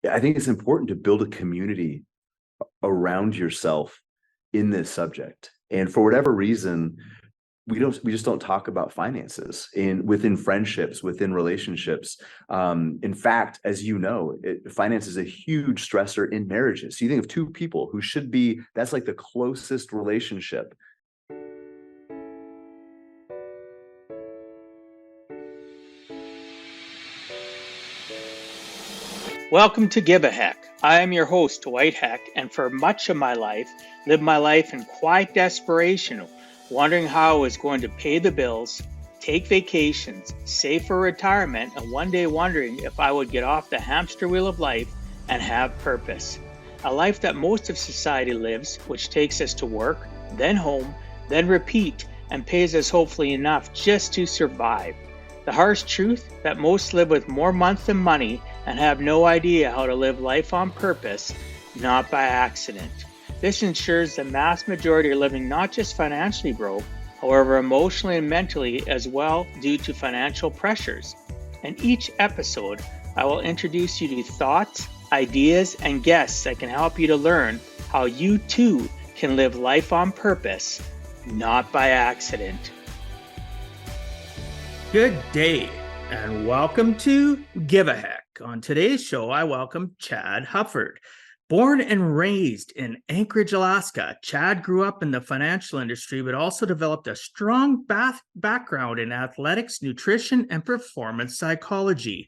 I think it's important to build a community around yourself in this subject. And for whatever reason, we just don't talk about finances within friendships, within relationships. In fact, as you know, finance is a huge stressor in marriages. So you think of two people who should be, that's like the closest relationship. Welcome to Give a Heck. I am your host, Dwight Heck, and for much of my life, lived my life in quiet desperation, wondering how I was going to pay the bills, take vacations, save for retirement, and one day wondering if I would get off the hamster wheel of life and have purpose. A life that most of society lives, which takes us to work, then home, then repeat, and pays us hopefully enough just to survive. The harsh truth that most live with more month than money and have no idea how to live life on purpose, not by accident. This ensures the mass majority are living not just financially broke, however emotionally and mentally as well due to financial pressures. In each episode, I will introduce you to thoughts, ideas, and guests that can help you to learn how you too can live life on purpose, not by accident. Good day, and welcome to Give a Heck. On today's show, I welcome Chad Hufford. Born and raised in Anchorage, Alaska, Chad grew up in the financial industry, but also developed a strong background in athletics, nutrition, and performance psychology.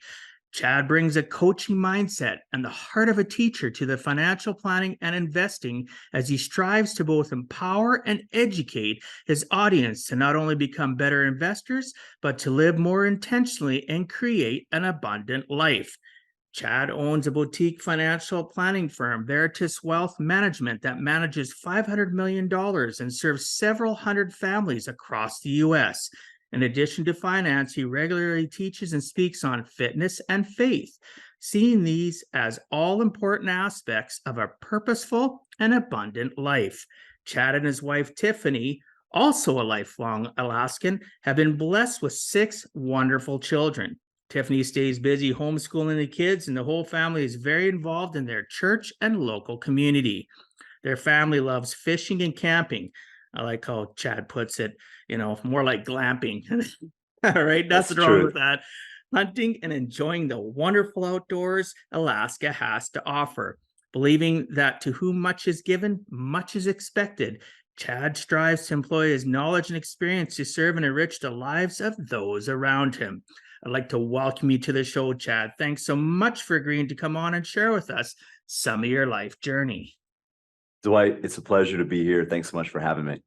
Chad brings a coaching mindset and the heart of a teacher to the financial planning and investing as he strives to both empower and educate his audience to not only become better investors, but to live more intentionally and create an abundant life. Chad owns a boutique financial planning firm, Veritas Wealth Management, that manages $500 million and serves several hundred families across the U.S. In addition to finance, he regularly teaches and speaks on fitness and faith, seeing these as all important aspects of a purposeful and abundant life. Chad and his wife, Tiffany, also a lifelong Alaskan, have been blessed with 6 wonderful children. Tiffany stays busy homeschooling the kids, and the whole family is very involved in their church and local community. Their family loves fishing and camping. I like how Chad puts it, more like glamping. All right, nothing wrong with that. Hunting and enjoying the wonderful outdoors Alaska has to offer. Believing that to whom much is given, much is expected, Chad strives to employ his knowledge and experience to serve and enrich the lives of those around him. I'd like to welcome you to the show, Chad. Thanks so much for agreeing to come on and share with us some of your life journey. Dwight, it's a pleasure to be here. Thanks so much for having me.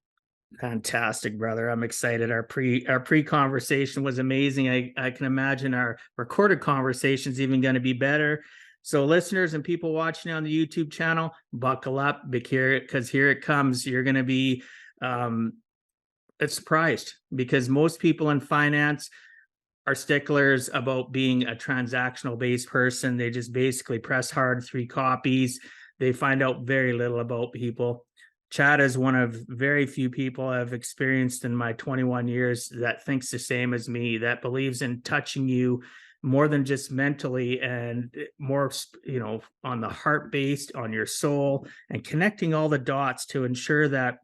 Fantastic, brother. I'm excited. Our pre-conversation was amazing. I can imagine our recorded conversation is even going to be better. So listeners and people watching on the YouTube channel, buckle up because here it comes. You're going to be surprised because most people in finance are sticklers about being a transactional based person. They just basically press hard 3 copies. They find out very little about people. Chad is one of very few people I've experienced in my 21 years that thinks the same as me, that believes in touching you more than just mentally and more, on the heart based, on your soul, and connecting all the dots to ensure that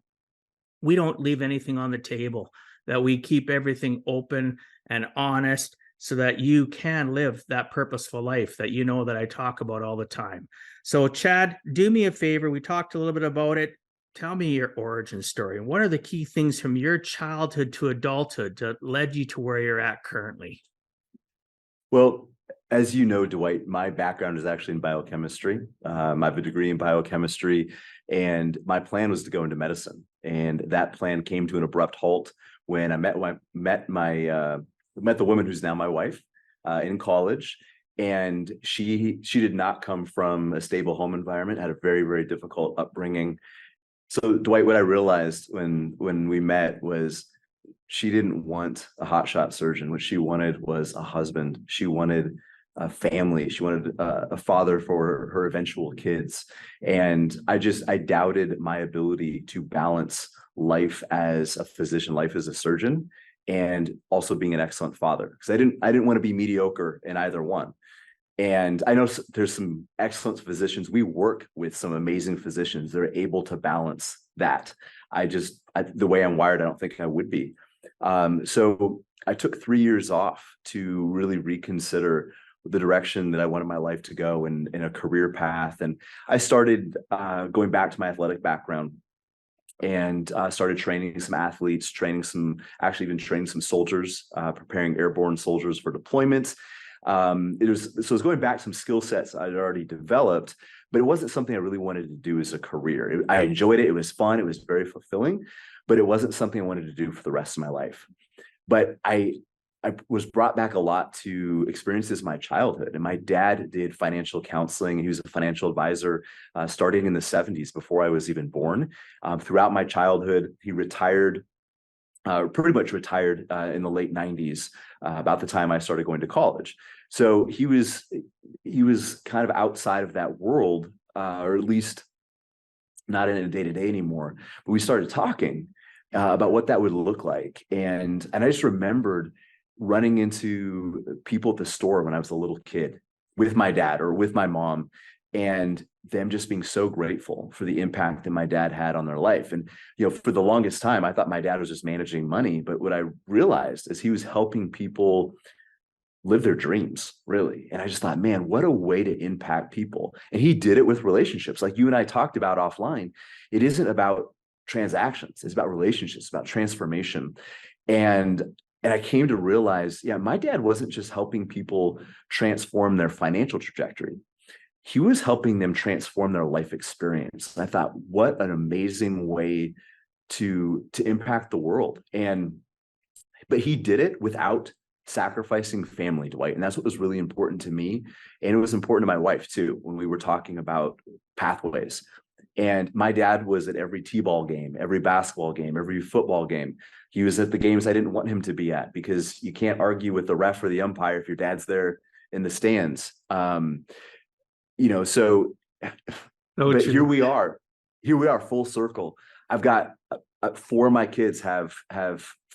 we don't leave anything on the table, that we keep everything open and honest so that you can live that purposeful life that that I talk about all the time. So Chad, do me a favor. We talked a little bit about it. Tell me your origin story. What are the key things from your childhood to adulthood that led you to where you're at currently? Well, as you know, Dwight, my background is actually in biochemistry. I have a degree in biochemistry, and my plan was to go into medicine. And that plan came to an abrupt halt when I met the woman who's now my wife in college. And she did not come from a stable home environment, had a very, very difficult upbringing. So Dwight, what I realized when we met was she didn't want a hotshot surgeon. What she wanted was a husband. She wanted a family. She wanted a father for her eventual kids. And I doubted my ability to balance life as a physician, life as a surgeon, and also being an excellent father, because I didn't want to be mediocre in either one. And I know there's some excellent physicians. We work with some amazing physicians. They're able to balance that. The way I'm wired, I don't think I would be. So I took 3 years off to really reconsider the direction that I wanted my life to go in a career path. And I started going back to my athletic background and started training some athletes, actually even training some soldiers, preparing airborne soldiers for deployments. It was going back some skill sets I'd already developed, but it wasn't something I really wanted to do as a career. I enjoyed it. It was fun. It was very fulfilling, but it wasn't something I wanted to do for the rest of my life. But I was brought back a lot to experiences in my childhood. And my dad did financial counseling. He was a financial advisor starting in the 70s before I was even born. Throughout my childhood, he retired, pretty much retired in the late 90s, about the time I started going to college. So he was kind of outside of that world, or at least not in a day-to-day anymore. But we started talking about what that would look like. And I just remembered running into people at the store when I was a little kid with my dad or with my mom, and them just being so grateful for the impact that my dad had on their life. And, for the longest time, I thought my dad was just managing money. But what I realized is he was helping people live their dreams, really. And I just thought, man, what a way to impact people. And he did it with relationships. Like you and I talked about offline, it isn't about transactions. It's about relationships, about transformation. And I came to realize, my dad wasn't just helping people transform their financial trajectory. He was helping them transform their life experience. And I thought, what an amazing way to impact the world. But he did it without sacrificing family, Dwight. And that's what was really important to me. And it was important to my wife too, when we were talking about pathways. And my dad was at every t-ball game, every basketball game, every football game. He was at the games I didn't want him to be at, because you can't argue with the ref or the umpire if your dad's there in the stands. So but here we are full circle. I've got 4 of my kids have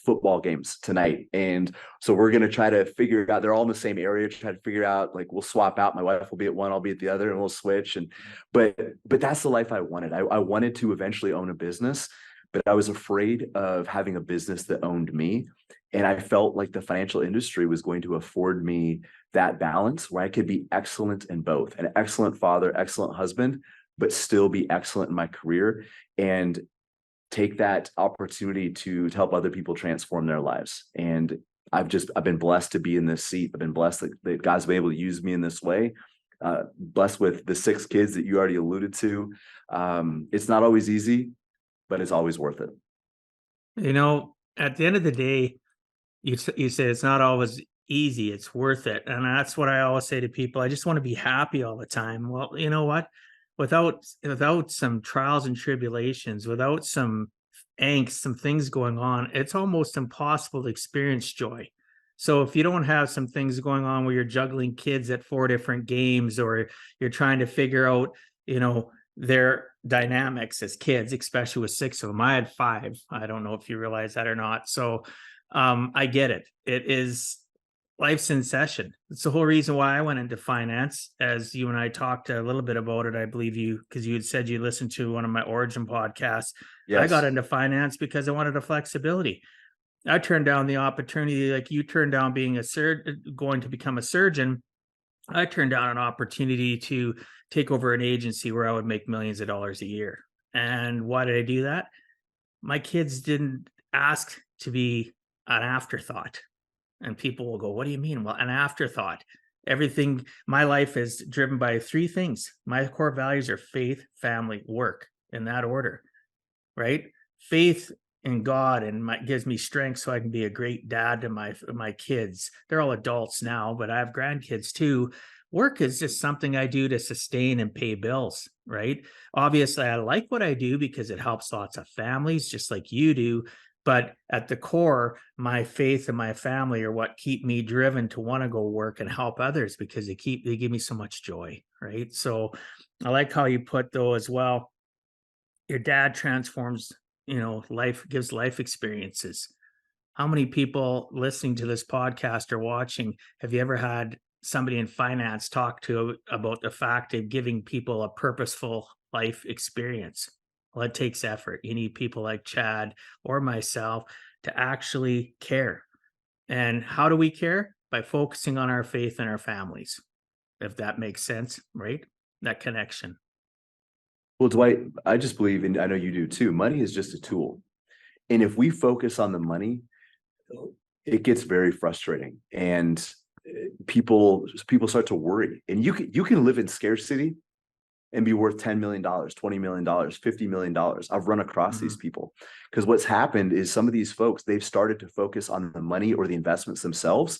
football games tonight. And so we're going to try to figure it out. They're all in the same area, try to figure out, like, we'll swap out. My wife will be at one, I'll be at the other, and we'll switch. But that's the life I wanted. I wanted to eventually own a business, but I was afraid of having a business that owned me. And I felt like the financial industry was going to afford me that balance where I could be excellent in both, an excellent father, excellent husband, but still be excellent in my career and take that opportunity to help other people transform their lives. And I've been blessed to be in this seat. I've been blessed that God's been able to use me in this way. Blessed with the 6 kids that you already alluded to. It's not always easy, but it's always worth it. At the end of the day, you say it's not always easy, it's worth it. And that's what I always say to people. I just want to be happy all the time. Well, you know what? Without some trials and tribulations, without some angst, some things going on, it's almost impossible to experience joy. So if you don't have some things going on where you're juggling kids at 4 different games, or you're trying to figure out, their dynamics as kids, especially with 6 of them. I had 5. I don't know if you realize that or not. So I get it. It is life's in session. It's the whole reason why I went into finance, as you and I talked a little bit about it. I believe because you had said you listened to one of my Origin podcasts. Yes. I got into finance because I wanted a flexibility. I turned down the opportunity, like you turned down being going to become a surgeon. I turned down an opportunity to take over an agency where I would make millions of dollars a year. And why did I do that? My kids didn't ask to be an afterthought. And people will go, what do you mean? Well, an afterthought. Everything, my life is driven by 3 things. My core values are faith, family, work, in that order, right? Faith in God gives me strength so I can be a great dad to my kids. They're all adults now, but I have grandkids too. Work is just something I do to sustain and pay bills, right? Obviously, I like what I do because it helps lots of families, just like you do. But at the core, my faith and my family are what keep me driven to want to go work and help others, because they give me so much joy, right? So I like how you put, though, as well, your dad transforms, life, gives life experiences. How many people listening to this podcast or watching, have you ever had somebody in finance talk to about the fact of giving people a purposeful life experience. Well, it takes effort. You need people like Chad or myself to actually care. And how do we care? By focusing on our faith and our families, if that makes sense, right? That connection. Well, Dwight, I just believe, and I know you do too, money is just a tool. And if we focus on the money, it gets very frustrating. And people start to worry. And you can live in scarcity and be worth $10 million, $20 million, $50 million. I've run across these people because what's happened is some of these folks, they've started to focus on the money or the investments themselves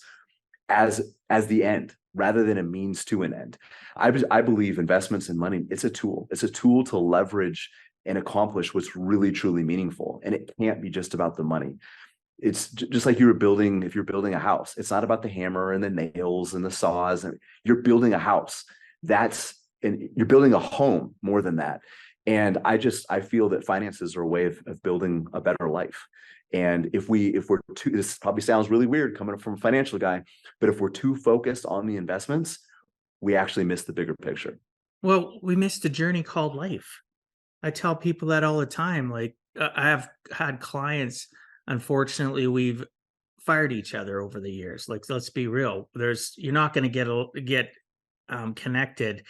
as the end rather than a means to an end. I believe investments in money, it's a tool. It's a tool to leverage and accomplish what's really, truly meaningful. And it can't be just about the money. It's just like if you're building a house, it's not about the hammer and the nails and the saws. And you're building a house. And you're building a home more than that. And I feel that finances are a way of building a better life. And if we're too, this probably sounds really weird coming from a financial guy, but if we're too focused on the investments, we actually miss the bigger picture. Well, we missed a journey called life. I tell people that all the time. Like, I have had clients, unfortunately, we've fired each other over the years. Like, let's be real. You're not going to get connected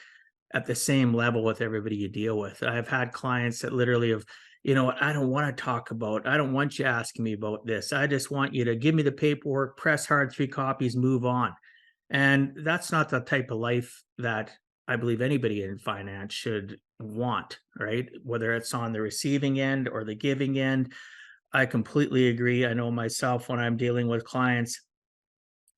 at the same level with everybody you deal with. I've had clients that literally have, I don't want to talk about, I don't want you asking me about this. I just want you to give me the paperwork, press hard, 3 copies, move on. And that's not the type of life that I believe anybody in finance should want, right? Whether it's on the receiving end or the giving end. I completely agree. I know myself when I'm dealing with clients,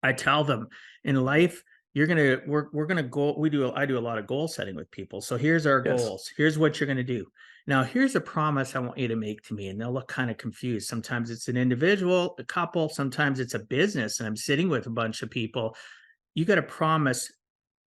I tell them in life, we're gonna go. I do a lot of goal setting with people. So here's our Yes. goals. Here's what you're gonna do. Now, here's a promise I want you to make to me. And they'll look kind of confused. Sometimes it's an individual, a couple, sometimes it's a business, and I'm sitting with a bunch of people. You got to promise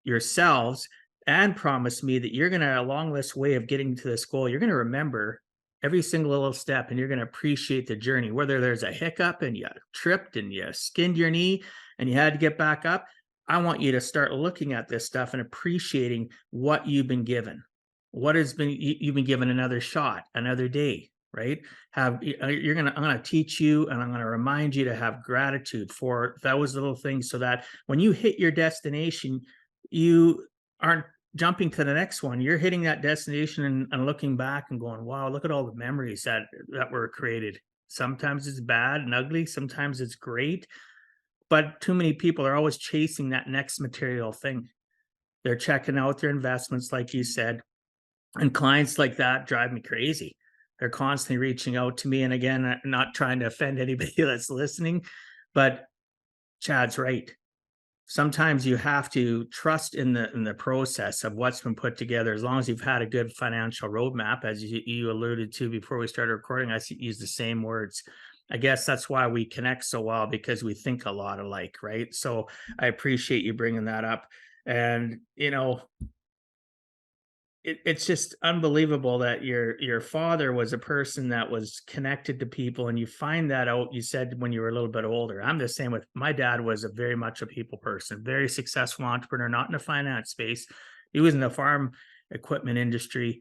yourselves and promise me that you're going to, along this way of getting to this goal, you're going to remember every single little step and you're going to appreciate the journey. Whether there's a hiccup and you tripped and you skinned your knee and you had to get back up, I want you to start looking at this stuff and appreciating what you've been given. You've been given another shot, another day, right? I'm going to teach you and I'm going to remind you to have gratitude for those little things so that when you hit your destination, you aren't jumping to the next one. You're hitting that destination and looking back and going, wow, look at all the memories that were created. Sometimes it's bad and ugly. Sometimes it's great. But too many people are always chasing that next material thing. They're checking out their investments, like you said. And clients like that drive me crazy. They're constantly reaching out to me. And again, I'm not trying to offend anybody that's listening, but Chad's right. Sometimes you have to trust in the process of what's been put together. As long as you've had a good financial roadmap, as you alluded to before we started recording, I use the same words. I guess that's why we connect so well, because we think a lot alike, right? So I appreciate you bringing that up. And it's just unbelievable that your father was a person that was connected to people, and you find that out, you said, when you were a little bit older. I'm the same with my dad. Was a very much a people person, very successful entrepreneur, not in the finance space. He was in the farm equipment industry,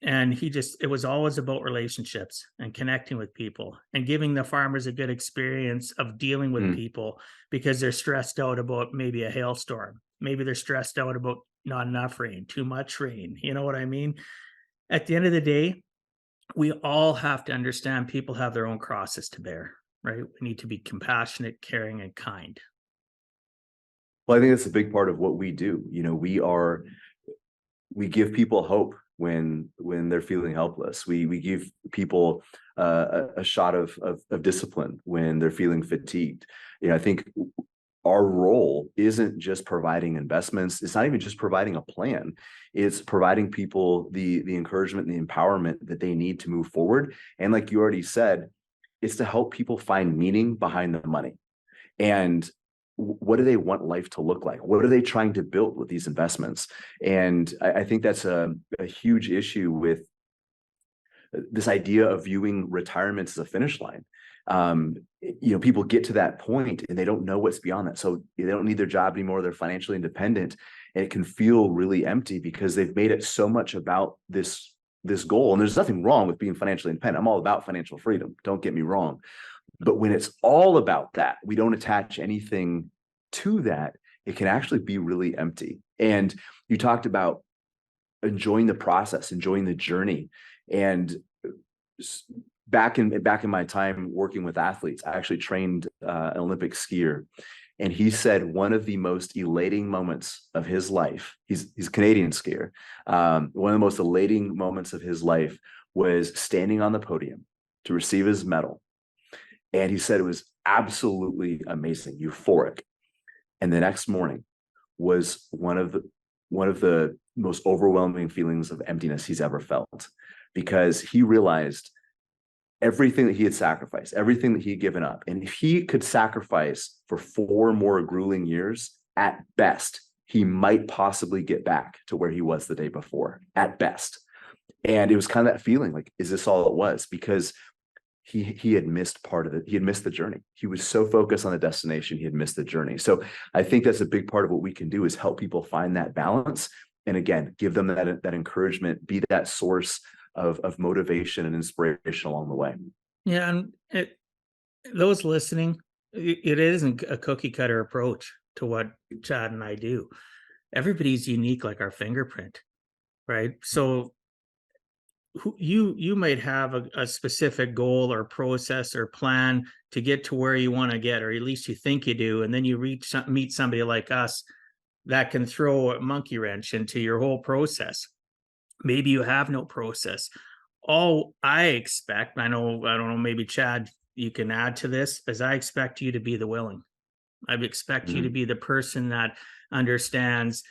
and it was always about relationships and connecting with people and giving the farmers a good experience of dealing with people, because they're stressed out about maybe a hailstorm. Maybe they're stressed out about not enough rain, too much rain. You know what I mean? At the end of the day, we all have to understand people have their own crosses to bear, right? We need to be compassionate, caring, and kind. Well, I think that's a big part of what we do. We give people hope when they're feeling helpless. We give people a shot of discipline when they're feeling fatigued. I think our role isn't just providing investments. It's not even just providing a plan. It's providing people the encouragement and the empowerment that they need to move forward. And like you already said, it's to help people find meaning behind the money. And what do they want life to look like? What are they trying to build with these investments? And I think that's a huge issue with this idea of viewing retirement as a finish line. People get to that point and they don't know what's beyond that. So they don't need their job anymore. They're financially independent, and it can feel really empty because they've made it so much about this goal. And there's nothing wrong with being financially independent. I'm all about financial freedom. Don't get me wrong. But when it's all about that, we don't attach anything to that, it can actually be really empty. And you talked about enjoying the process, enjoying the journey. And back in my time working with athletes, I actually trained an Olympic skier. And he said one of the most elating moments of his life, he's a Canadian skier, one of the most elating moments of his life was standing on the podium to receive his medal. And he said it was absolutely amazing, euphoric. And the next morning was one of the most overwhelming feelings of emptiness he's ever felt, because he realized everything that he had sacrificed, everything that he had given up. And if he could sacrifice for 4 more grueling years, at best, he might possibly get back to where he was the day before, at best. And it was kind of that feeling like, is this all it was? Because he had missed part of it. He had missed the journey. He was so focused on the destination, he had missed the journey. So I think that's a big part of what we can do, is help people find that balance. And again, give them that encouragement, be that source of motivation and inspiration along the way. Yeah. And those listening, it isn't a cookie cutter approach to what Chad and I do. Everybody's unique, like our fingerprint, right? So you might have a specific goal or process or plan to get to where you want to get, or at least you think you do. And then you meet somebody like us that can throw a monkey wrench into your whole process. Maybe you have no process. All I expect, I don't know, maybe Chad, you can add to this, is I expect you to be the willing. I expect you to be the person that understands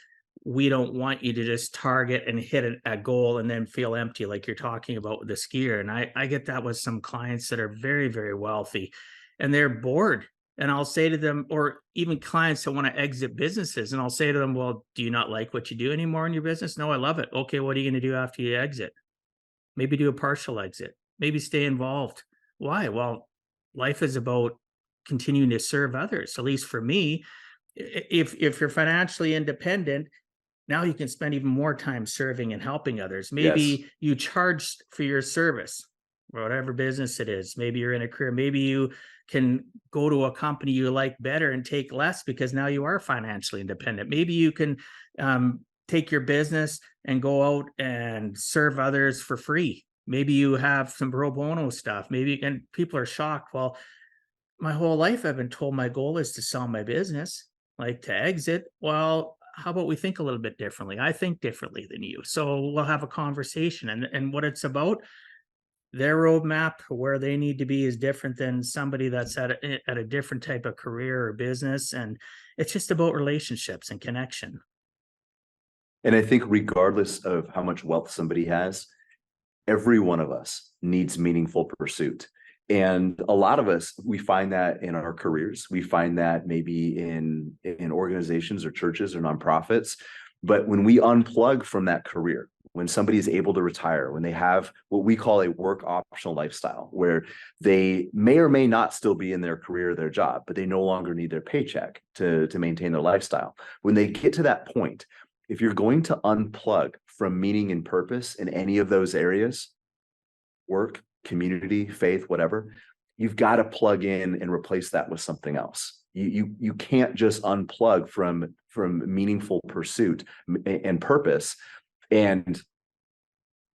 we don't want you to just target and hit a goal and then feel empty, like you're talking about with the skier. And I get that with some clients that are very, very wealthy and they're bored. And I'll say to them, or even clients that want to exit businesses, and I'll say to them, well, do you not like what you do anymore in your business? No, I love it. Okay, what are you going to do after you exit? Maybe do a partial exit, maybe stay involved. Why? Well, life is about continuing to serve others. At least for me, if you're financially independent, now you can spend even more time serving and helping others. Maybe Yes. you charge for your service, whatever business it is. Maybe you're in a career. Maybe you can go to a company you like better and take less because now you are financially independent. Maybe you can take your business and go out and serve others for free. Maybe you have some pro bono stuff. Maybe, and people are shocked. Well, my whole life I've been told my goal is to sell my business, like to exit. Well, how about we think a little bit differently? I think differently than you. So we'll have a conversation. And what it's about, their roadmap, where they need to be, is different than somebody that's at a different type of career or business. And it's just about relationships and connection. And I think regardless of how much wealth somebody has, every one of us needs meaningful pursuit. And a lot of us, we find that in our careers. We find that maybe in organizations or churches or nonprofits. But when we unplug from that career, when somebody is able to retire, when they have what we call a work optional lifestyle, where they may or may not still be in their career or their job, but they no longer need their paycheck to maintain their lifestyle. When they get to that point, if you're going to unplug from meaning and purpose in any of those areas, work, community, faith, whatever, you've got to plug in and replace that with something else. You can't just unplug from meaningful pursuit and purpose and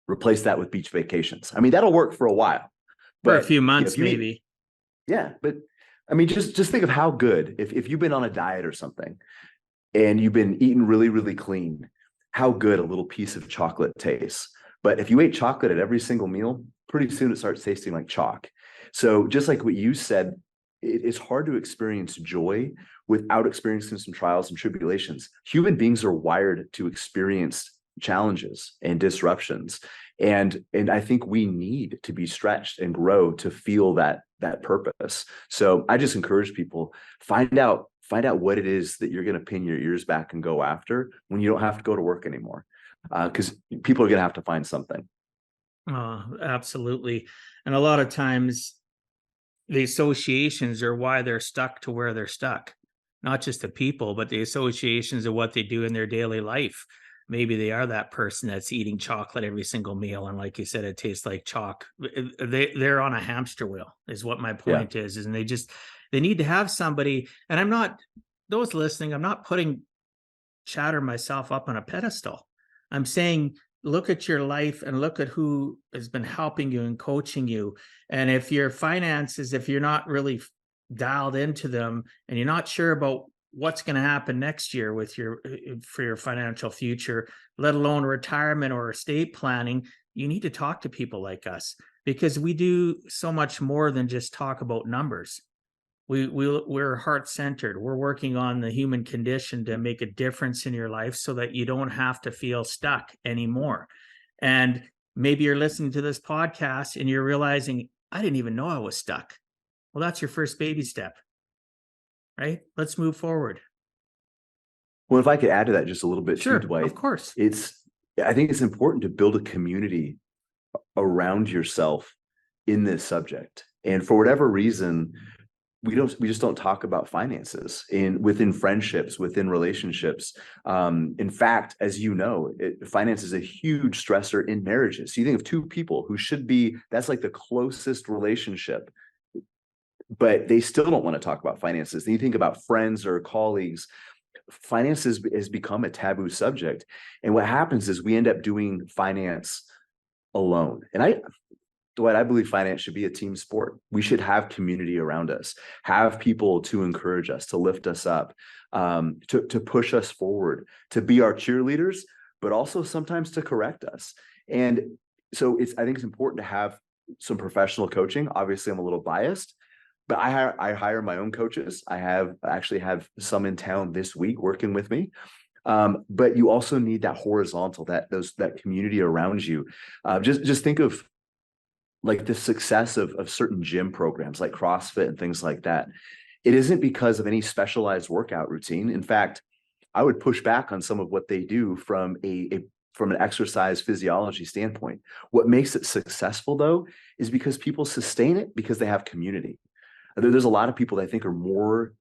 replace that with beach vacations. I mean, that'll work for a while, For but a few months, maybe. Yeah, but I mean, just think of how good, if you've been on a diet or something and you've been eating really, really clean, how good a little piece of chocolate tastes. But if you ate chocolate at every single meal, pretty soon it starts tasting like chalk. So just like what you said, it's hard to experience joy without experiencing some trials and tribulations. Human beings are wired to experience challenges and disruptions. And I think we need to be stretched and grow to feel that purpose. So I just encourage people, find out what it is that you're going to pin your ears back and go after when you don't have to go to work anymore. Because people are going to have to find something. Absolutely. And a lot of times the associations are why they're stuck to where they're stuck. Not just the people, but the associations of what they do in their daily life. Maybe they are that person that's eating chocolate every single meal, and like you said, it tastes like chalk. They're on a hamster wheel, is what my Yeah. point is. And they need to have somebody. And I'm not those listening. I'm not putting chatter myself up on a pedestal. I'm saying, look at your life and look at who has been helping you and coaching you. And if your finances, if you're not really dialed into them and you're not sure about what's going to happen next year with your for your financial future, let alone retirement or estate planning, you need to talk to people like us, because we do so much more than just talk about numbers. We're heart centered. We're working on the human condition to make a difference in your life so that you don't have to feel stuck anymore. And maybe you're listening to this podcast and you're realizing, I didn't even know I was stuck. Well, that's your first baby step, right? Let's move forward. Well, if I could add to that just a little bit too, Sure, of Dwight, course. I think it's important to build a community around yourself in this subject. And for whatever reason, we just don't talk about finances within friendships, within relationships. In fact, as you know, finance is a huge stressor in marriages. So you think of two people who that's like the closest relationship, but they still don't want to talk about finances. Then you think about friends or colleagues. Finances has become a taboo subject. And what happens is we end up doing finance alone. Dwight, I believe finance should be a team sport. We should have community around us, have people to encourage us, to lift us up, to push us forward, to be our cheerleaders, but also sometimes to correct us. And so I think it's important to have some professional coaching. Obviously, I'm a little biased, but I hire my own coaches. Actually have some in town this week working with me. But you also need that horizontal, that community around you. Just think of like the success of certain gym programs like CrossFit and things like that. It isn't because of any specialized workout routine. In fact, I would push back on some of what they do from from an exercise physiology standpoint. What makes it successful though is because people sustain it because they have community. There's a lot of people that I think are more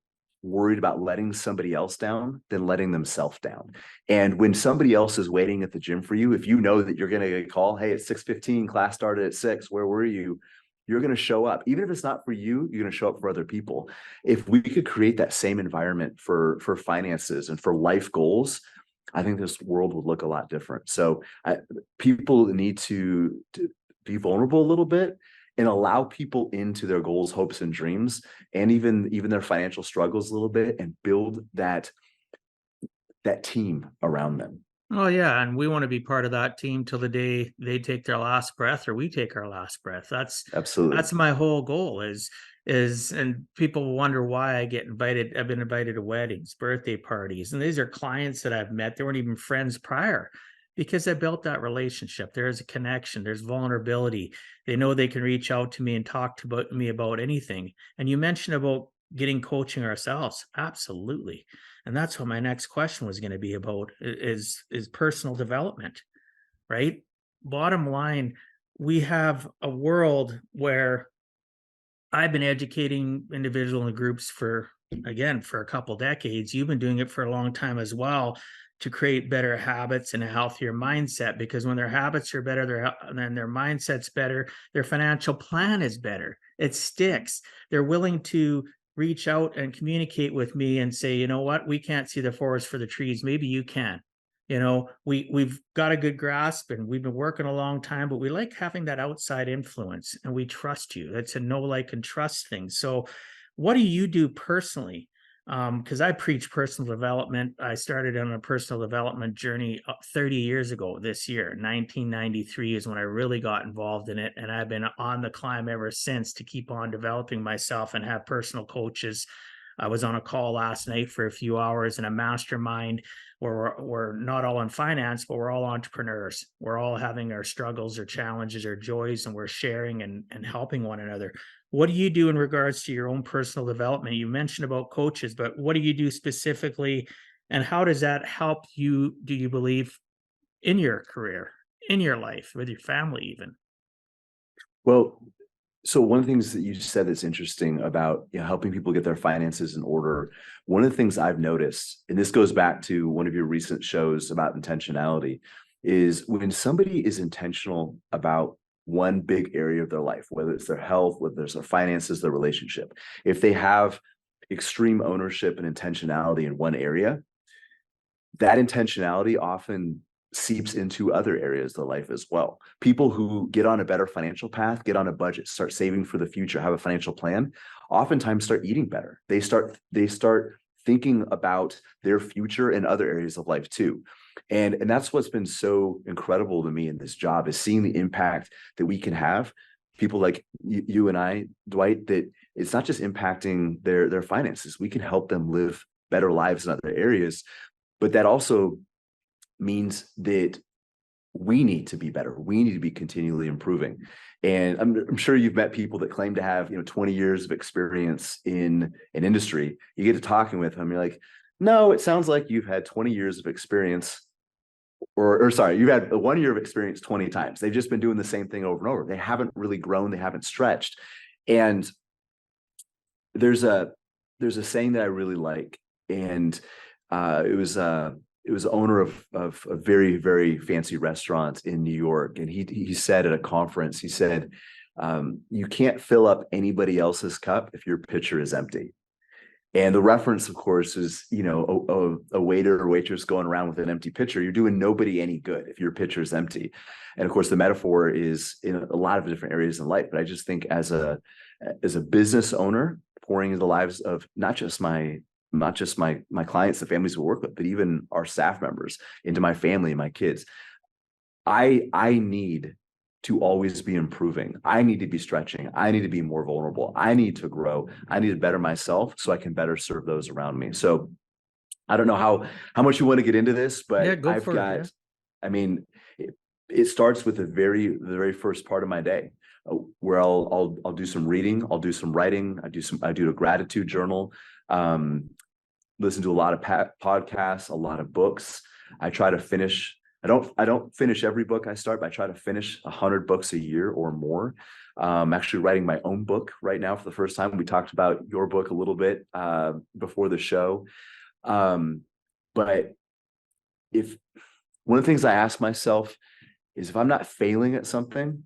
worried about letting somebody else down than letting themselves down. And when somebody else is waiting at the gym for you, if you know that you're going to get a call, hey, it's 6:15, class started at 6, where were you? You're going to show up. Even if it's not for you, you're going to show up for other people. If we could create that same environment for finances and for life goals, I think this world would look a lot different. So people need to be vulnerable a little bit and allow people into their goals, hopes, and dreams, and even their financial struggles a little bit, and build that team around them. Oh yeah, and we want to be part of that team till the day they take their last breath or we take our last breath. Absolutely. That's my whole goal is and people wonder why I get invited. I've been invited to weddings, birthday parties, and these are clients that I've met. They weren't even friends prior, because I built that relationship. There's a connection, there's vulnerability. They know they can reach out to me and talk to me about anything. And you mentioned about getting coaching ourselves. Absolutely. And that's what my next question was going to be about, is personal development, right? Bottom line, we have a world where I've been educating individual and groups for a couple decades. You've been doing it for a long time as well, to create better habits and a healthier mindset, because when their habits are better, then their mindset's better, their financial plan is better. It sticks. They're willing to reach out and communicate with me and say, you know what, we can't see the forest for the trees. Maybe you can. We've got a good grasp and we've been working a long time, but we like having that outside influence and we trust you. That's a know, like, and trust thing. So what do you do personally? Because I preach personal development. I started on a personal development journey 30 years ago this year. 1993 is when I really got involved in it. And I've been on the climb ever since to keep on developing myself and have personal coaches. I was on a call last night for a few hours in a mastermind where we're not all in finance, but we're all entrepreneurs. We're all having our struggles or challenges or joys, and we're sharing and helping one another. What do you do in regards to your own personal development? You mentioned about coaches, but what do you do specifically, and how does that help you, do you believe, in your career, in your life, with your family even? Well, so one of the things that you said that's interesting about, helping people get their finances in order, one of the things I've noticed, and this goes back to one of your recent shows about intentionality, is when somebody is intentional about one big area of their life, whether it's their health, whether it's their finances, their relationship, if they have extreme ownership and intentionality in one area, that intentionality often seeps into other areas of their life as well. People who get on a better financial path, get on a budget, start saving for the future, have a financial plan, oftentimes start eating better. They start thinking about their future in other areas of life too. And that's what's been so incredible to me in this job, is seeing the impact that we can have. People like you and I, Dwight, that it's not just impacting their finances. We can help them live better lives in other areas, but that also means that we need to be better. We need to be continually improving. And I'm sure you've met people that claim to have 20 years of experience in an industry. You get to talking with them, you're like, no, it sounds like you've had 20 years of experience, or sorry, you've had 1 year of experience 20 times. They've just been doing the same thing over and over. They haven't really grown. They haven't stretched. And there's a saying that I really like, and it was the owner of a very, very fancy restaurant in New York, and he said at a conference, he said, "You can't fill up anybody else's cup if your pitcher is empty." And the reference, of course, is a waiter or waitress going around with an empty pitcher. You're doing nobody any good if your pitcher is empty. And of course, the metaphor is in a lot of different areas in life. But I just think as a business owner, pouring into the lives of not just my clients, the families we work with, but even our staff members, into my family and my kids, I need to always be improving. I need to be stretching. I need to be more vulnerable. I need to grow. I need to better myself so I can better serve those around me. So I don't know how much you want to get into this, but Yeah, go for it. Yeah. I mean, it starts with the very first part of my day, where I'll do some reading, I'll do some writing, I do a gratitude journal, listen to a lot of podcasts, a lot of books. I try to finish. I don't finish every book I start, but I try to finish 100 books a year or more. I'm actually writing my own book right now for the first time. We talked about your book a little bit before the show. But if one of the things I ask myself is, if I'm not failing at something,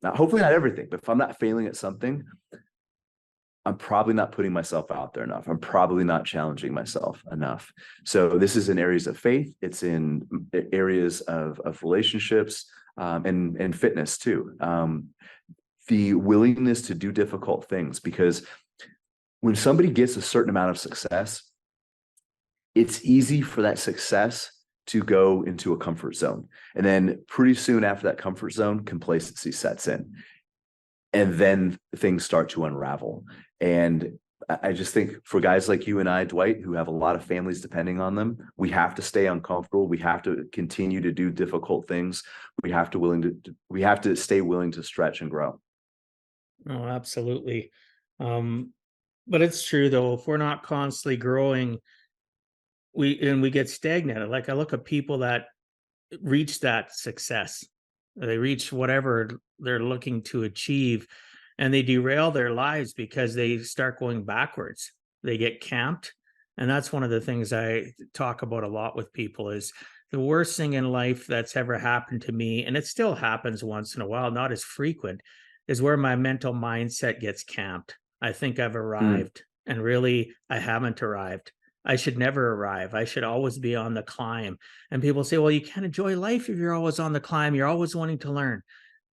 now hopefully not everything, but if I'm not failing at something, I'm probably not putting myself out there enough. I'm probably not challenging myself enough. So this is in areas of faith. It's in areas of relationships, and fitness too. The willingness to do difficult things, because when somebody gets a certain amount of success, it's easy for that success to go into a comfort zone. And then pretty soon after that comfort zone, complacency sets in. And then things start to unravel. And I just think for guys like you and I, Dwight, who have a lot of families depending on them, we have to stay uncomfortable. We have to continue to do difficult things. We have to stay willing to stretch and grow. Oh, absolutely. But it's true though, if we're not constantly growing, we get stagnated. Like, I look at people that reach that success, they reach whatever they're looking to achieve, and they derail their lives because they start going backwards. They get camped. And that's one of the things I talk about a lot with people, is the worst thing in life that's ever happened to me, and it still happens once in a while, not as frequent, is where my mental mindset gets camped. I think I've Mm. arrived, and really I haven't arrived. I should never arrive. I should always be on the climb. And people say, well, you can't enjoy life if you're always on the climb. You're always wanting to learn.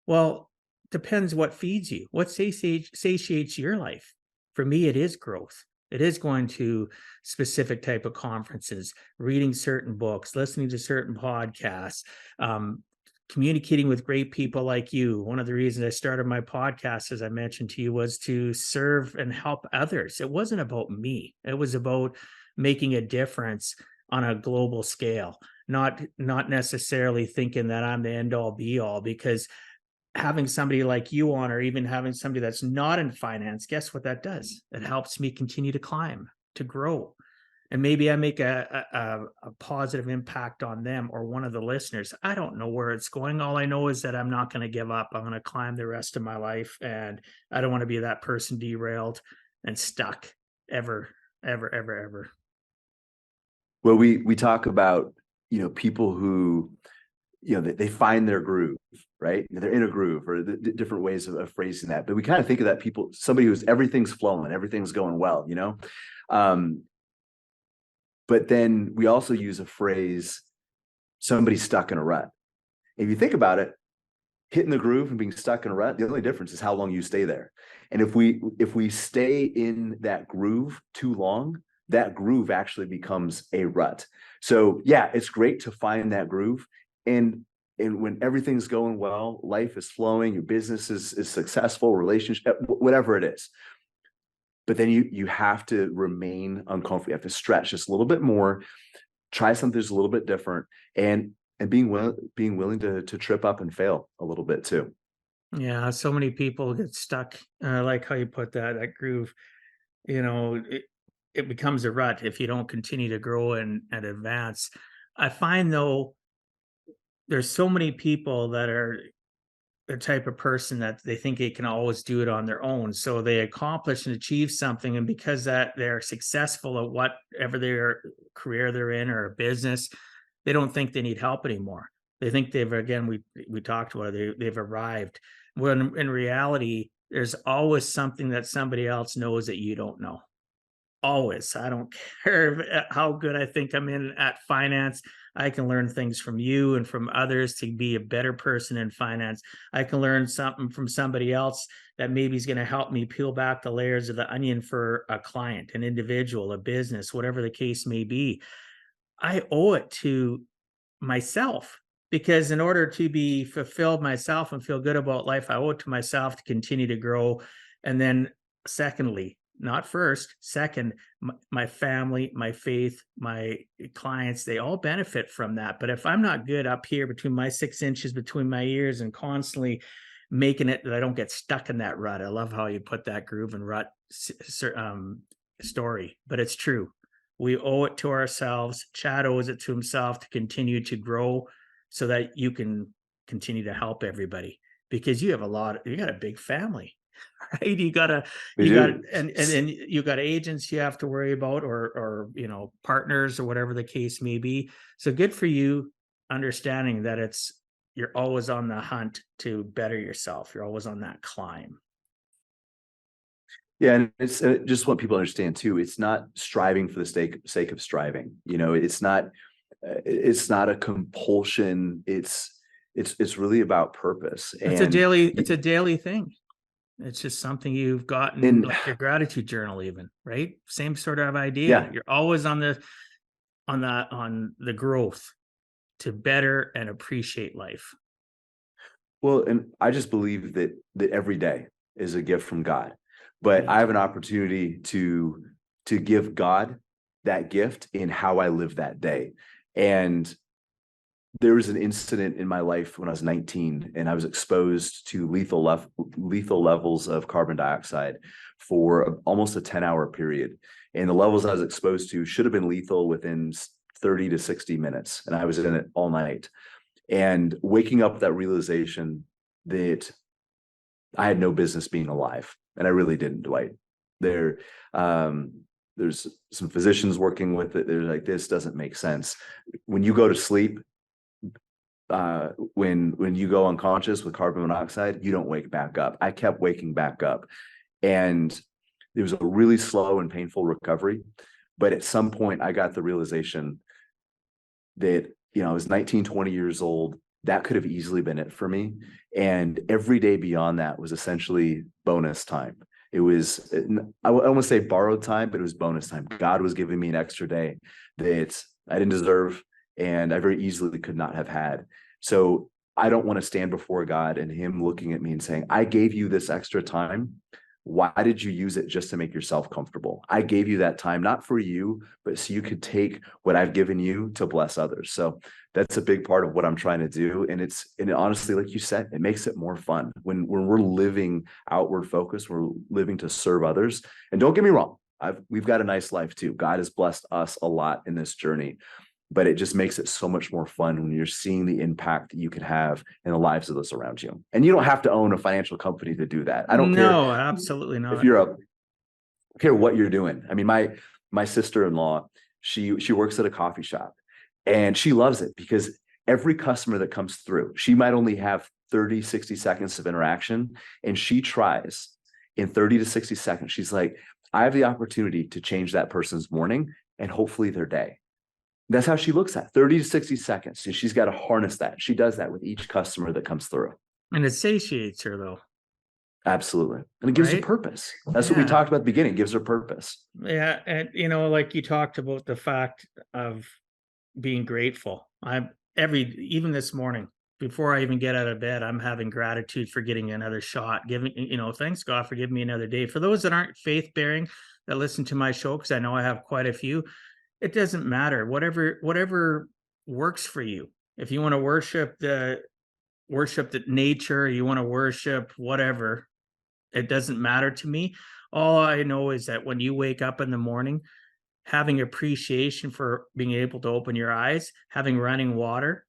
Well, depends what feeds you, what satiates your life. For me, it is growth. It is going to specific type of conferences, reading certain books, listening to certain podcasts, communicating with great people like you. One of the reasons I started my podcast, as I mentioned to you, was to serve and help others. It wasn't about me. It was about making a difference on a global scale, not necessarily thinking that I'm the end all be all, because having somebody like you on, or even having somebody that's not in finance, guess what that does? It helps me continue to climb, to grow. and maybe I make a positive impact on them or one of the listeners. I don't know where it's going. All I know is that I'm not going to give up. I'm going to climb the rest of my life, and I don't want to be that person derailed and stuck ever, ever, ever, ever. Well, we talk about, people who, they find their groove, right? They're in a groove, or the different ways of phrasing that. But we kind of think of that somebody who's everything's flowing, everything's going well, Um, but then we also use a phrase, somebody stuck in a rut. If you think about it, hitting the groove and being stuck in a rut, the only difference is how long you stay there. And if we stay in that groove too long, that groove actually becomes a rut. So yeah, it's great to find that groove. And when everything's going well, life is flowing, your business is successful, relationship, whatever it is. But then you have to remain uncomfortable. You have to stretch just a little bit more, try something just a little bit different, and being willing to trip up and fail a little bit too. Yeah, so many people get stuck. I like how you put that groove. It becomes a rut if you don't continue to grow and advance. I find though, there's so many people that are the type of person that they think they can always do it on their own. So they accomplish and achieve something, and because that they're successful at whatever their career they're in or a business, they don't think they need help anymore. They think we talked about it, they've arrived. When in reality, there's always something that somebody else knows that you don't know. Always. I don't care how good I think I'm in at finance. I can learn things from you and from others to be a better person in finance. I can learn something from somebody else that maybe is going to help me peel back the layers of the onion for a client, an individual, a business, whatever the case may be. I owe it to myself, because in order to be fulfilled myself and feel good about life, I owe it to myself to continue to grow. And then secondly, not first, second, my family, my faith, my clients, they all benefit from that. But if I'm not good up here between my 6 inches between my ears and constantly making it that I don't get stuck in that rut. I love how you put that groove and rut story, but it's true. We owe it to ourselves. Chad owes it to himself to continue to grow so that you can continue to help everybody, because you got a big family. Right? You got and you got agents you have to worry about, or partners or whatever the case may be. So good for you, understanding that you're always on the hunt to better yourself. You're always on that climb. Yeah, and it's just what people understand too. It's not striving for the sake of striving. It's not a compulsion. It's really about purpose. It's a daily thing. It's just something you've gotten, like your gratitude journal, even, right? Same sort of idea. Yeah. You're always on the growth to better and appreciate life. Well, and I just believe that every day is a gift from God, but I have an opportunity to give God that gift in how I live that day. And there was an incident in my life when I was 19, and I was exposed to lethal levels of carbon dioxide for almost a 10-hour period. And the levels I was exposed to should have been lethal within 30 to 60 minutes. And I was in it all night. And waking up with that realization that I had no business being alive. And I really didn't, Dwight. There's some physicians working with it. They're like, this doesn't make sense. When you go to sleep, when you go unconscious with carbon monoxide, you don't wake back up. I kept waking back up, and it was a really slow and painful recovery. But at some point I got the realization that, I was 19, 20 years old. That could have easily been it for me. And every day beyond that was essentially bonus time. It was, I don't want to say borrowed time, but it was bonus time. God was giving me an extra day that I didn't deserve, and I very easily could not have had. So I don't want to stand before God and him looking at me and saying, I gave you this extra time. Why did you use it just to make yourself comfortable? I gave you that time, not for you, but so you could take what I've given you to bless others. So that's a big part of what I'm trying to do. And honestly, like you said, it makes it more fun when we're living outward focus, we're living to serve others. And don't get me wrong, we've got a nice life too. God has blessed us a lot in this journey, but it just makes it so much more fun when you're seeing the impact that you can have in the lives of those around you. And you don't have to own a financial company to do that. I don't care No, absolutely if not. you're a, care what you're doing. I mean, my sister-in-law, she works at a coffee shop and she loves it because every customer that comes through, she might only have 30, 60 seconds of interaction. And she tries in 30 to 60 seconds. She's like, I have the opportunity to change that person's morning and hopefully their day. That's how she looks at 30 to 60 seconds. And she's got to harness that. She does that with each customer that comes through. And it satiates her though. Absolutely. And it gives her Right? purpose. That's what we Yeah. talked about at the beginning. It gives her purpose. Yeah. And like you talked about the fact of being grateful. Even this morning, before I even get out of bed, I'm having gratitude for getting another shot, thanks God for giving me another day. For those that aren't faith bearing that listen to my show, because I know I have quite a few, it doesn't matter. Whatever works for you. If you want to worship the nature, you want to worship whatever, it doesn't matter to me. All I know is that when you wake up in the morning, having appreciation for being able to open your eyes, having running water,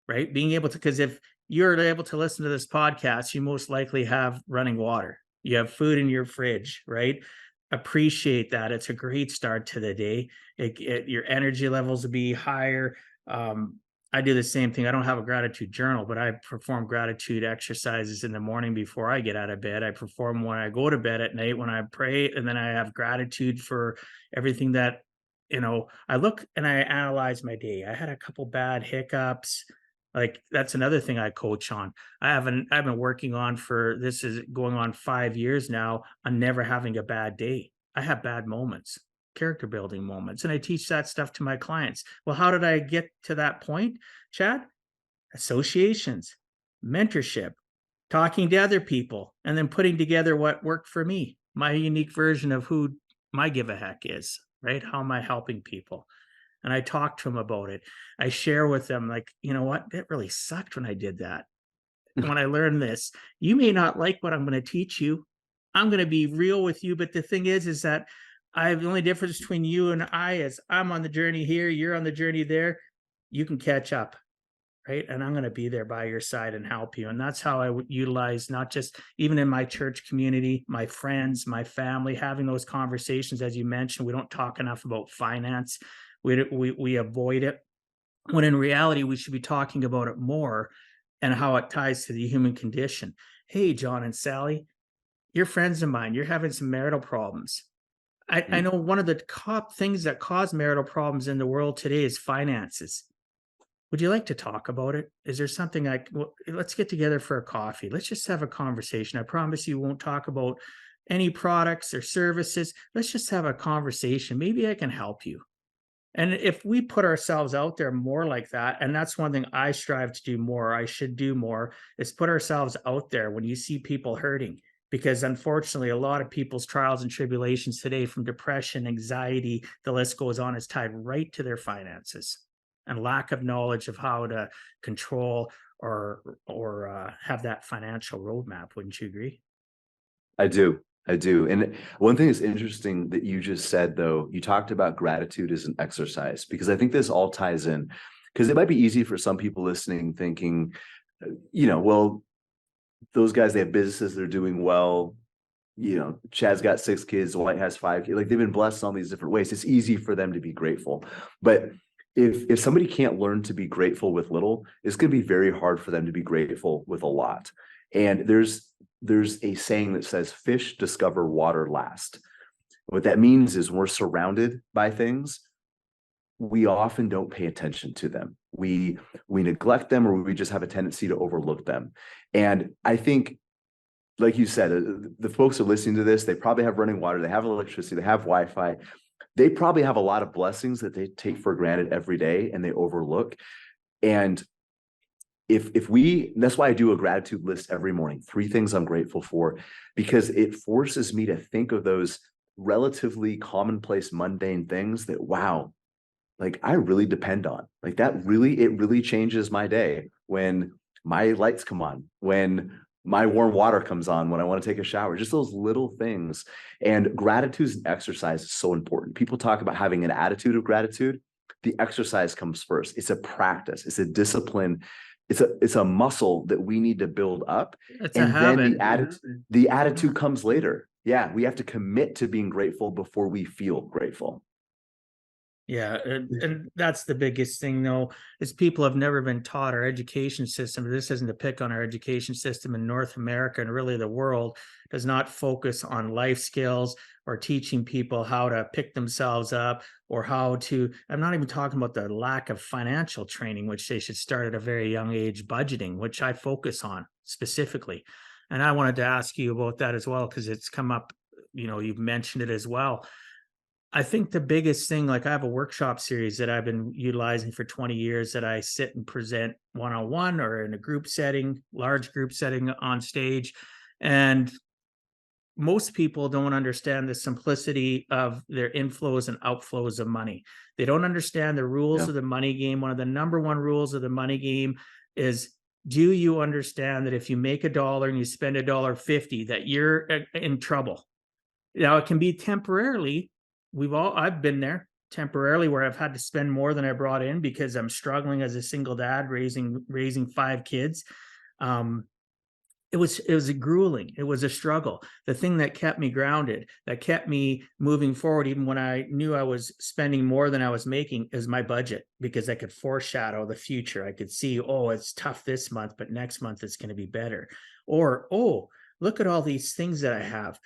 right? Being able to, because if you're able to listen to this podcast, you most likely have running water. You have food in your fridge, right? Appreciate that. It's a great start to the day. Your energy levels will be higher. I do the same thing. I don't have a gratitude journal, but I perform gratitude exercises in the morning before I get out of bed. I perform when I go to bed at night when I pray, and then I have gratitude for everything that, I look and I analyze my day. I had a couple bad hiccups. Like that's another thing I coach on. I've been working on for this is going on 5 years now on never having a bad day. I have bad moments, character building moments, and I teach that stuff to my clients. Well, how did I get to that point, Chad? Associations, mentorship, talking to other people, and then putting together what worked for me, my unique version of who my give a heck is, right? How am I helping people? And I talk to them about it. I share with them, like, you know what? It really sucked when I did that. When I learned this, you may not like what I'm going to teach you. I'm going to be real with you. But the thing is that the only difference between you and I is I'm on the journey here, you're on the journey there. You can catch up, right? And I'm going to be there by your side and help you. And that's how I utilize, not just even in my church community, my friends, my family, having those conversations. As you mentioned, we don't talk enough about finance. We avoid it, when in reality, we should be talking about it more and how it ties to the human condition. Hey, John and Sally, you're friends of mine. You're having some marital problems. I know one of the top things that cause marital problems in the world today is finances. Would you like to talk about it? Is there something let's get together for a coffee. Let's just have a conversation. I promise you won't talk about any products or services. Let's just have a conversation. Maybe I can help you. And if we put ourselves out there more like that, and that's one thing I strive to do more, I should do more, is put ourselves out there when you see people hurting. Because unfortunately, a lot of people's trials and tribulations today, from depression, anxiety, the list goes on, is tied right to their finances and lack of knowledge of how to control or have that financial roadmap. Wouldn't you agree? I do. I do. And one thing that's interesting that you just said, though, you talked about gratitude as an exercise, because I think this all ties in, because it might be easy for some people listening thinking, well, those guys, they have businesses, they're doing well. Chad's got 6 kids, Dwight has 5 kids. Like, they've been blessed in all these different ways. It's easy for them to be grateful. But if somebody can't learn to be grateful with little, it's going to be very hard for them to be grateful with a lot. And there's a saying that says fish discover water last. What that means is when we're surrounded by things, we often don't pay attention to them. We neglect them, or we just have a tendency to overlook them. And I think, like you said, the folks who are listening to this, they probably have running water, they have electricity, they have Wi-Fi. They probably have a lot of blessings that they take for granted every day and they overlook. And that's why I do a gratitude list every morning, 3 things I'm grateful for, because it forces me to think of those relatively commonplace, mundane things that, wow, like I really depend on. Like it really changes my day when my lights come on, when my warm water comes on when I want to take a shower, just those little things. And gratitude and exercise is so important. People talk about having an attitude of gratitude. The exercise comes first. It's a practice. It's a discipline. It's a muscle that we need to build up. It's a And then habit. the attitude comes later. Yeah, we have to commit to being grateful before we feel grateful. Yeah, and that's the biggest thing, though, is people have never been taught our education system. This isn't to pick on our education system in North America and really the world does not focus on life skills or teaching people how to pick themselves up or how to. I'm not even talking about the lack of financial training, which they should start at a very young age, budgeting, which I focus on specifically. And I wanted to ask you about that as well, because it's come up, you've mentioned it as well. I think the biggest thing, like I have a workshop series that I've been utilizing for 20 years that I sit and present one-on-one or in a group setting, large group setting on stage. And most people don't understand the simplicity of their inflows and outflows of money. They don't understand the rules of the money game. One of the number one rules of the money game is, do you understand that if you make $1 and you spend $1.50, that you're in trouble? Now, it can be temporarily. I've been there temporarily where I've had to spend more than I brought in because I'm struggling as a single dad raising 5 kids. It was a grueling. It was a struggle. The thing that kept me grounded, that kept me moving forward, even when I knew I was spending more than I was making, is my budget, because I could foreshadow the future. I could see, oh, it's tough this month, but next month it's going to be better. Or, oh, look at all these things that I have.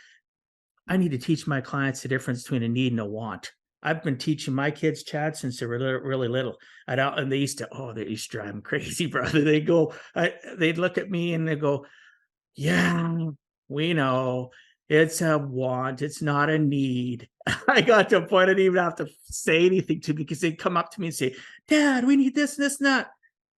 I need to teach my clients the difference between a need and a want. I've been teaching my kids, Chad, since they were really little. And they used to drive them crazy, brother. They'd look at me and they go, yeah, we know it's a want. It's not a need. I got to a point I didn't even have to say anything to me because they'd come up to me and say, Dad, we need this and this and that.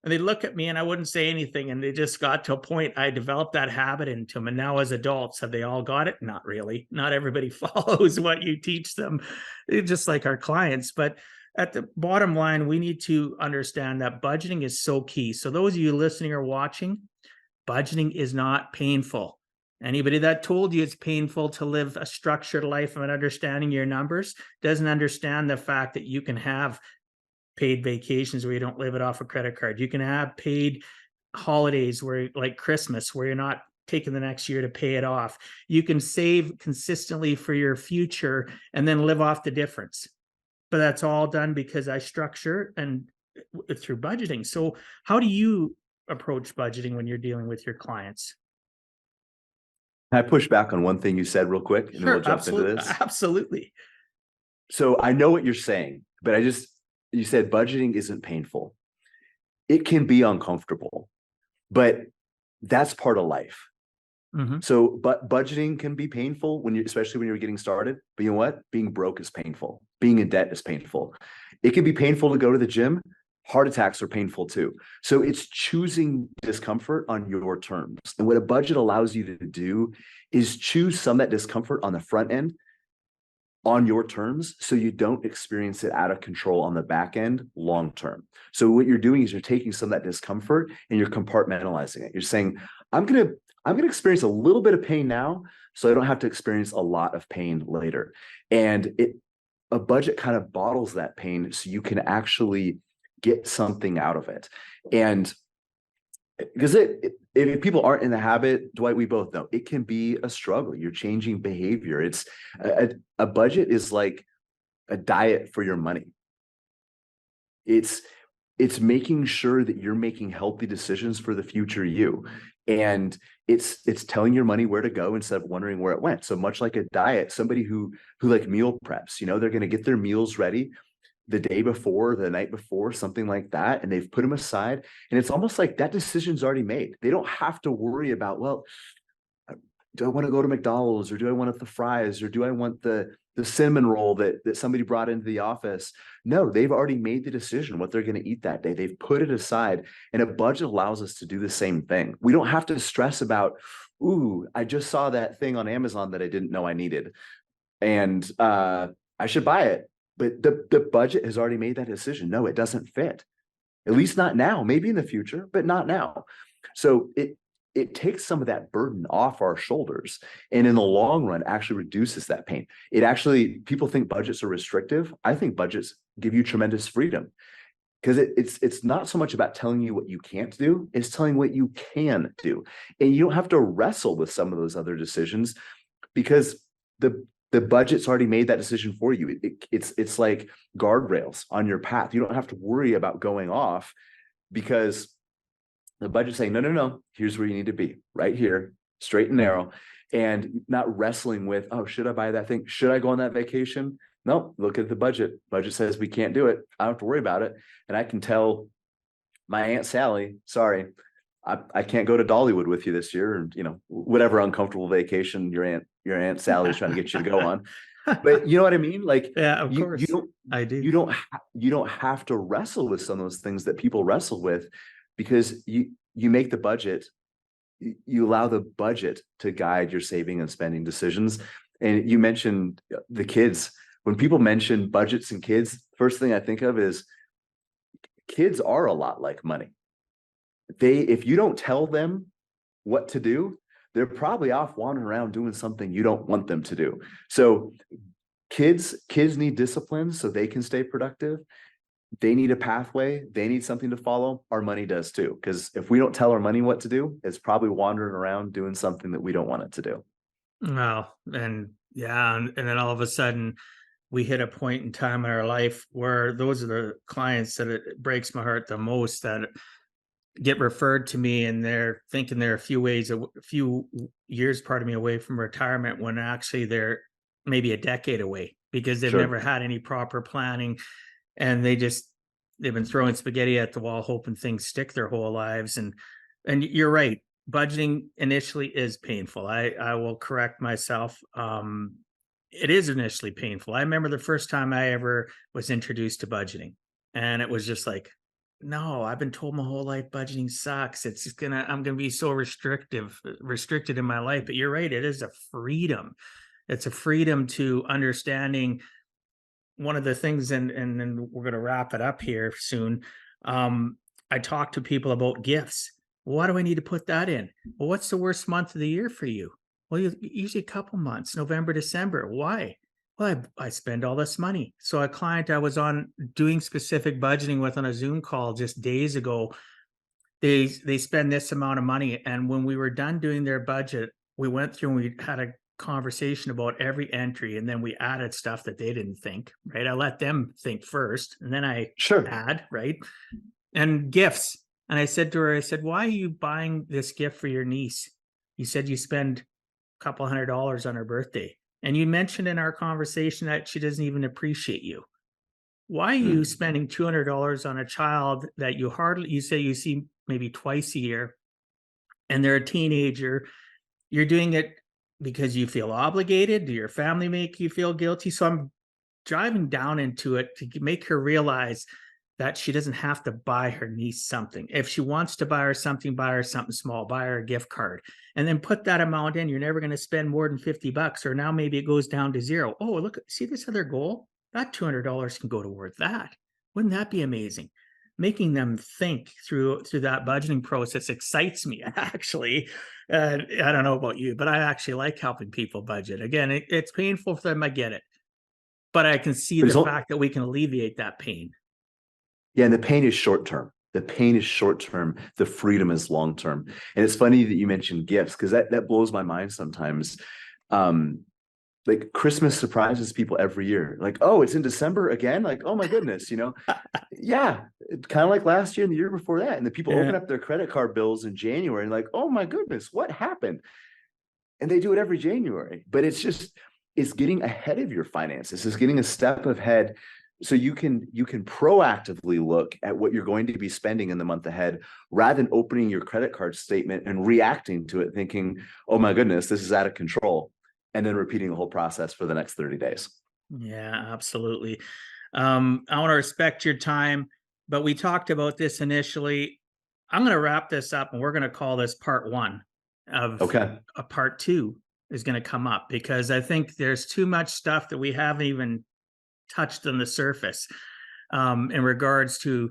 And they'd look at me and I wouldn't say anything. And they just got to a point, I developed that habit into them. And now as adults, have they all got it? Not really. Not everybody follows what you teach them, just like our clients. But at the bottom line, we need to understand that budgeting is so key. So those of you listening or watching, budgeting is not painful. Anybody that told you it's painful to live a structured life and understanding your numbers doesn't understand the fact that you can have paid vacations where you don't live it off a credit card. You can have paid holidays where, like Christmas, where you're not taking the next year to pay it off. You can save consistently for your future and then live off the difference. But that's all done because I structure and through budgeting. So how do you approach budgeting when you're dealing with your clients? Can I push back on one thing you said real quick, and then we'll jump into this? Absolutely. So I know what you're saying, but you said budgeting isn't painful. It can be uncomfortable, but that's part of life. Mm-hmm. So, but budgeting can be painful especially when you're getting started. But you know what? Being broke is painful. Being in debt is painful. It can be painful to go to the gym. Heart attacks are painful too. So it's choosing discomfort on your terms. And what a budget allows you to do is choose some of that discomfort on the front end on your terms, so you don't experience it out of control on the back end long term. So what you're doing is you're taking some of that discomfort and you're compartmentalizing it. You're saying, I'm gonna experience a little bit of pain now, so I don't have to experience a lot of pain later. And a budget kind of bottles that pain so you can actually get something out of it. And because if people aren't in the habit, Dwight, we both know it can be a struggle. You're changing behavior. It's a budget is like a diet for your money. It's making sure that you're making healthy decisions for the future you. And it's telling your money where to go instead of wondering where it went. So much like a diet, somebody who like meal preps, they're going to get their meals ready the day before, the night before, something like that, and they've put them aside. And it's almost like that decision's already made. They don't have to worry about, well, do I want to go to McDonald's, or do I want the fries, or do I want the cinnamon roll that somebody brought into the office? No, they've already made the decision what they're going to eat that day. They've put it aside, and a budget allows us to do the same thing. We don't have to stress about, ooh, I just saw that thing on Amazon that I didn't know I needed, and I should buy it. But the budget has already made that decision. No, it doesn't fit. At least not now. Maybe in the future, but not now. So it takes some of that burden off our shoulders, and in the long run actually reduces that pain. It actually, people think budgets are restrictive. I think budgets give you tremendous freedom, because it's not so much about telling you what you can't do, it's telling what you can do. And you don't have to wrestle with some of those other decisions, because the budget's already made that decision for you. It's like guardrails on your path. You don't have to worry about going off, because the budget's saying, no, no, no, here's where you need to be, right here, straight and narrow, and not wrestling with, oh, should I buy that thing? Should I go on that vacation? No, look at the budget. Budget says we can't do it. I don't have to worry about it. And I can tell my Aunt Sally, sorry, I can't go to Dollywood with you this year, and whatever uncomfortable vacation your Aunt Sally is trying to get you to go on. But you know what I mean? Like, Yeah, of you course. I do. You don't have to wrestle with some of those things that people wrestle with, because you make the budget, you allow the budget to guide your saving and spending decisions. And you mentioned the kids. When people mention budgets and kids, first thing I think of is kids are a lot like money. If you don't tell them what to do, they're probably off wandering around doing something you don't want them to do. So kids need discipline so they can stay productive. They need a pathway. They need something to follow. Our money does too. Because if we don't tell our money what to do, it's probably wandering around doing something that we don't want it to do. Well, and yeah, and then all of a sudden we hit a point in time in our life where those are the clients that it breaks my heart the most, that get referred to me and they're thinking they're a few years, pardon me, away from retirement, when actually they're maybe a decade away, because they've Sure. never had any proper planning, and they've been throwing spaghetti at the wall hoping things stick their whole lives. And you're right, budgeting initially is painful. I will correct myself. It is initially painful. I remember the first time I ever was introduced to budgeting, and it was just like, no, I've been told my whole life budgeting sucks. I'm gonna be so restricted in my life. But you're right, it is a freedom. It's a freedom to understanding one of the things, and then we're gonna wrap it up here soon. I talk to people about gifts. Why do I need to put that in? Well, what's the worst month of the year for you? Well, usually a couple months, November, December. Why? Well, I spend all this money. So a client I was on doing specific budgeting with on a Zoom call just days ago, they spend this amount of money. And when we were done doing their budget, we went through and we had a conversation about every entry, and then we added stuff that they didn't think, right? I let them think first, and then I add, right? And gifts. And I said to her, why are you buying this gift for your niece? You said you spend a couple $100 on her birthday. And you mentioned in our conversation that she doesn't even appreciate you. Why are you spending $200 on a child that you say you see maybe twice a year, and they're a teenager? You're doing it because you feel obligated? Do your family make you feel guilty? So I'm driving down into it to make her realize that she doesn't have to buy her niece something. If she wants to buy her something small, buy her a gift card, and then put that amount in. You're never going to spend more than $50, or now maybe it goes down to zero. Oh, look, see this other goal? That $200 can go towards that. Wouldn't that be amazing? Making them think through that budgeting process excites me, actually. I don't know about you, but I actually like helping people budget. Again, it's painful for them, I get it. But I can see the fact that we can alleviate that pain. Yeah, and the pain is short term. The pain is short term. The freedom is long term. And it's funny that you mentioned gifts, because that blows my mind sometimes. Like Christmas surprises people every year. Like, oh, it's in December again. Like, oh my goodness, yeah, kind of like last year and the year before that. And the people open up their credit card bills in January and like, oh my goodness, what happened? And they do it every January. But it's getting ahead of your finances. It's getting a step ahead, so you can proactively look at what you're going to be spending in the month ahead, rather than opening your credit card statement and reacting to it thinking, oh my goodness, this is out of control, and then repeating the whole process for the next 30 days. Yeah, absolutely. I want to respect your time, but we talked about this initially. I'm going to wrap this up, and we're going to call this part one of a part two is going to come up, because I think there's too much stuff that we haven't even touched on the surface in regards to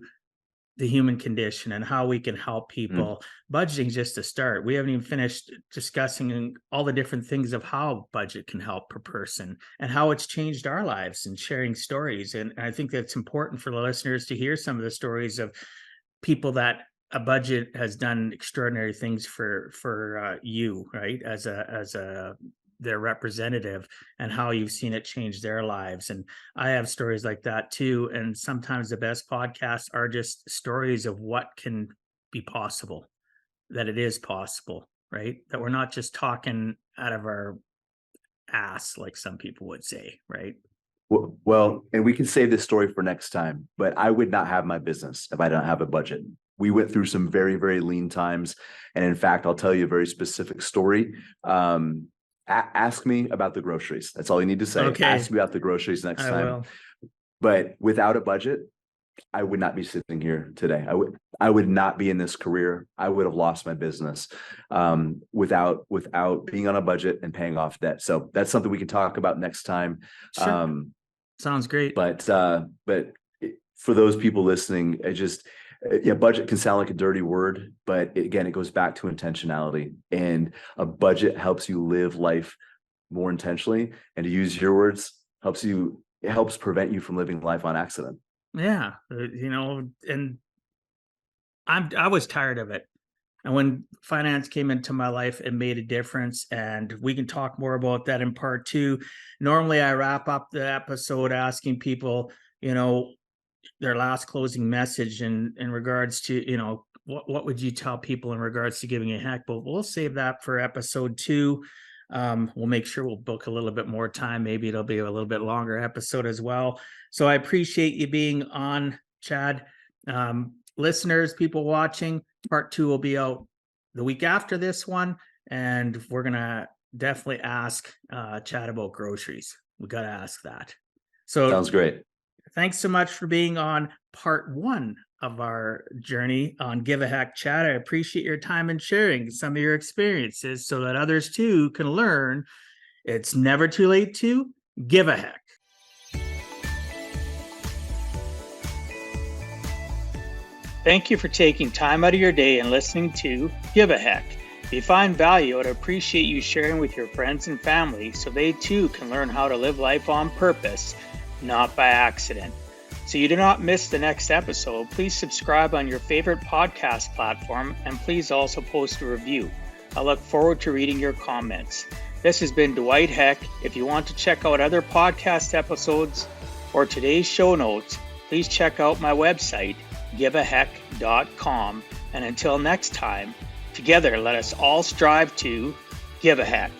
the human condition and how we can help people. Budgeting is just a start. We haven't even finished discussing all the different things of how budget can help per person and how it's changed our lives, and sharing stories. And I think that's important for the listeners to hear some of the stories of people that a budget has done extraordinary things for you, right? As their representative, and how you've seen it change their lives. And I have stories like that too. And sometimes the best podcasts are just stories of what can be possible, that it is possible, right? That we're not just talking out of our ass, like some people would say, right? Well, and we can save this story for next time, but I would not have my business if I don't have a budget. We went through some very, very lean times. And in fact, I'll tell you a very specific story. Ask me about the groceries. That's all you need to say. Okay. Ask me about the groceries next I time. will. But without a budget, I would not be sitting here today. I would not be in this career. I would have lost my business without being on a budget and paying off debt. So that's something we can talk about next time. Sure. Sounds great. But for those people listening, budget can sound like a dirty word, but again, it goes back to intentionality, and a budget helps you live life more intentionally. And to use your words, it helps prevent you from living life on accident. Yeah. And I was tired of it. And when finance came into my life, it made a difference. And we can talk more about that in part 2. Normally, I wrap up the episode asking people, their last closing message in regards to, what would you tell people in regards to giving a heck? But we'll save that for episode 2. We'll make sure we'll book a little bit more time. Maybe it'll be a little bit longer episode as well. So I appreciate you being on, Chad. Listeners, people watching, part 2 will be out the week after this one. And we're going to definitely ask Chad about groceries. We got to ask that. So sounds great. Thanks so much for being on part 1 of our journey on Give a Heck, Chad. I appreciate your time and sharing some of your experiences so that others too can learn it's never too late to give a heck. Thank you for taking time out of your day and listening to Give a Heck. If you find value, I'd appreciate you sharing with your friends and family so they too can learn how to live life on purpose, not by accident. So you do not miss the next episode, please subscribe on your favorite podcast platform, and please also post a review. I look forward to reading your comments. This has been Dwight Heck. If you want to check out other podcast episodes or today's show notes, please check out my website, giveaheck.com. And until next time, together let us all strive to give a heck.